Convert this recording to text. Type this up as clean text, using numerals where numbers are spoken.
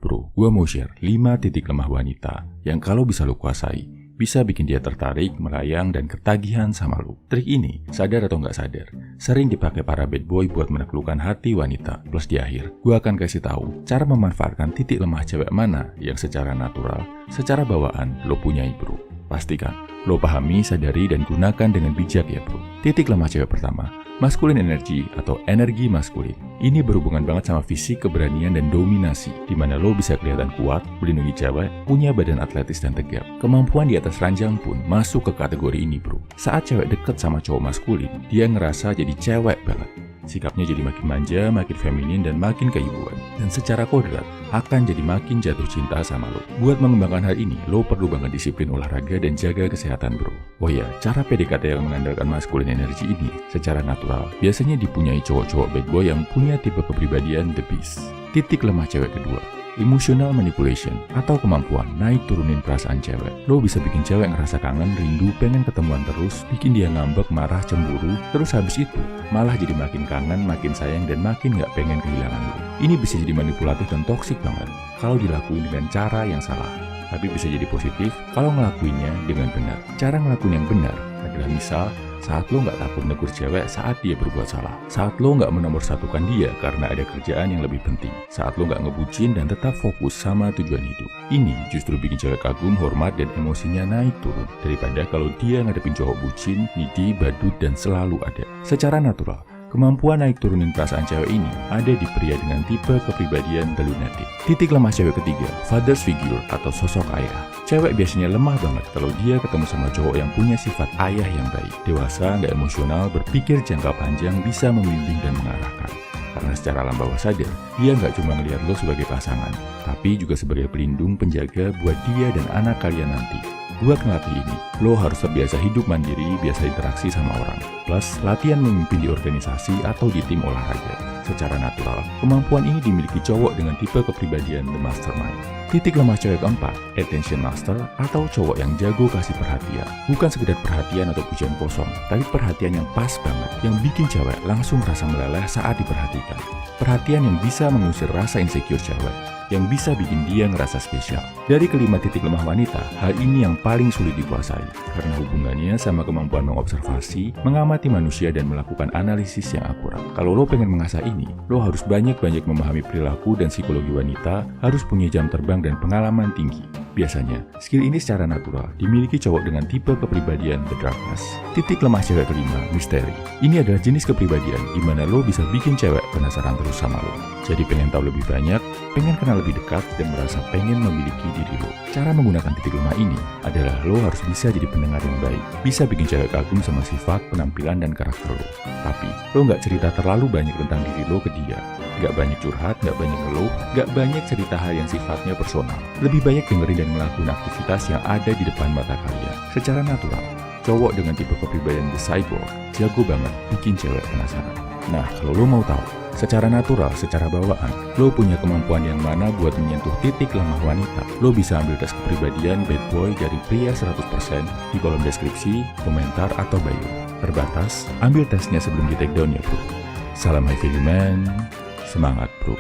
Bro, gua mau share 5 titik lemah wanita yang kalau bisa lo kuasai, bisa bikin dia tertarik, melayang, dan ketagihan sama lo. Trik ini, sadar atau nggak sadar, sering dipakai para bad boy buat menaklukkan hati wanita. Plus di akhir, gua akan kasih tahu cara memanfaatkan titik lemah cewek mana yang secara natural, secara bawaan lo punyai bro. Pastikan lo pahami, sadari, dan gunakan dengan bijak ya bro. Titik lemah cewek pertama, masculine energy atau energi maskulin. Ini berhubungan banget sama fisik, keberanian, dan dominasi, dimana lo bisa kelihatan kuat, melindungi cewek, punya badan atletis dan tegap. Kemampuan di atas ranjang pun masuk ke kategori ini bro. Saat cewek deket sama cowok maskulin, dia ngerasa jadi cewek banget. Sikapnya jadi makin manja, makin feminin, dan makin keibuan. Dan secara kodrat, akan jadi makin jatuh cinta sama lo. Buat mengembangkan hal ini, lo perlu banget disiplin olahraga dan jaga kesehatan bro. Oh ya, cara PDKT yang mengandalkan masculine energy ini secara natural biasanya dipunyai cowok-cowok bad boy yang punya tipe kepribadian the beast. Titik lemah cewek kedua, emotional manipulation atau kemampuan naik turunin perasaan cewek. Lo bisa bikin cewek ngerasa kangen, rindu, pengen ketemuan terus, bikin dia ngambek, marah, cemburu, terus habis itu malah jadi makin kangen, makin sayang, dan makin gak pengen kehilangan lo. Ini bisa jadi manipulatif dan toksik banget kalau dilakuin dengan cara yang salah. Tapi bisa jadi positif kalau ngelakuinnya dengan benar. Cara ngelakuin yang benar adalah misal saat lo nggak takut negur cewek saat dia berbuat salah. Saat lo nggak menomorsatukan dia karena ada kerjaan yang lebih penting. Saat lo nggak ngebucin dan tetap fokus sama tujuan hidup. Ini justru bikin cewek kagum, hormat, dan emosinya naik turun. Daripada kalau dia ngadepin cowok bucin, needy, badut, dan selalu ada. Secara natural, kemampuan naik turunin perasaan cewek ini ada di pria dengan tipe kepribadian the lunatic. Titik lemah cewek ketiga, father's figure atau sosok ayah. Cewek biasanya lemah banget kalau dia ketemu sama cowok yang punya sifat ayah yang baik. Dewasa, nggak emosional, berpikir jangka panjang, bisa membimbing dan mengarahkan. Karena secara alam bawah sadar, dia nggak cuma ngelihat lo sebagai pasangan, tapi juga sebagai pelindung, penjaga buat dia dan anak kalian nanti. Buat ngelatih ini, lo harus terbiasa hidup mandiri, biasa interaksi sama orang. Plus, latihan memimpin di organisasi atau di tim olahraga. Secara natural, kemampuan ini dimiliki cowok dengan tipe kepribadian the mastermind. Titik lemah cewek keempat, attention master atau cowok yang jago kasih perhatian. Bukan sekedar perhatian atau pujian kosong, tapi perhatian yang pas banget, yang bikin cewek langsung merasa meleleh saat diperhatikan. Perhatian yang bisa mengusir rasa insecure cewek, yang bisa bikin dia ngerasa spesial. Dari kelima titik lemah wanita, hal ini yang paling sulit dikuasai, karena hubungannya sama kemampuan mengobservasi, mengamati manusia, dan melakukan analisis yang akurat. Kalau lo pengen mengasah ini, lo harus banyak-banyak memahami perilaku dan psikologi wanita, harus punya jam terbang dan pengalaman tinggi. Biasanya, skill ini secara natural dimiliki cowok dengan tipe kepribadian the darkness. Titik lemah cewek kelima, misteri. Ini adalah jenis kepribadian di mana lo bisa bikin cewek penasaran terus sama lo. Jadi pengen tahu lebih banyak, pengen kenal lebih dekat, dan merasa pengen memiliki diri lo. Cara menggunakan titik lemah ini adalah lo harus bisa jadi pendengar yang baik, bisa bikin cewek kagum sama sifat, penampilan, dan karakter lo. Tapi, lo nggak cerita terlalu banyak tentang diri lo ke dia. Nggak banyak curhat, nggak banyak ngeluh, nggak banyak cerita hal yang sifatnya personal. Lebih banyak dengerin dan melakukan aktivitas yang ada di depan mata kalian. Secara natural, cowok dengan tipe kepribadian the cyborg jago banget bikin cewek penasaran. Nah, kalau lo mau tahu, secara natural, secara bawaan, lo punya kemampuan yang mana buat menyentuh titik lemah wanita, lo bisa ambil tes kepribadian bad boy dari pria 100% di kolom deskripsi, komentar, atau bio. Terbatas, ambil tesnya sebelum di take down ya bro. Salam high value man, semangat bro.